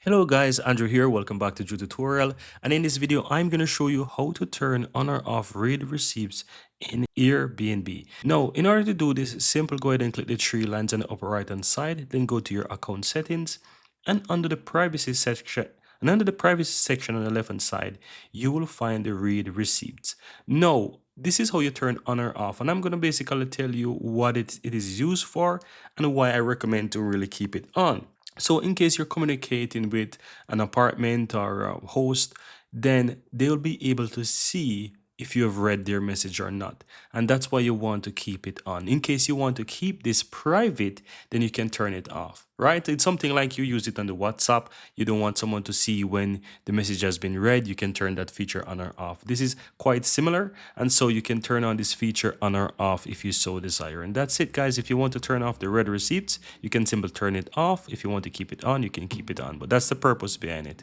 Hello guys, Andrew here. Welcome back to Drew Tutorial. And in this video, I'm going to show you how to turn on or off read receipts in Airbnb. Now, in order to do this, simple go ahead and click the three lines on the upper right hand side, then go to your account settings and under the privacy section. And under the privacy section on the left hand side, you will find the read receipts. Now, this is how you turn on or off. And I'm going to basically tell you what it is used for and why I recommend to really keep it on. So in case you're communicating with an apartment or a host, then they'll be able to see if you have read their message or not. And that's why you want to keep it on. In case you want to keep this private, then you can turn it off, right? It's something like you use it on the WhatsApp. You don't want someone to see when the message has been read. You can turn that feature on or off. This is quite similar. And so you can turn on this feature on or off if you so desire. And that's it, guys. If you want to turn off the read receipts, you can simply turn it off. If you want to keep it on, you can keep it on. But that's the purpose behind it.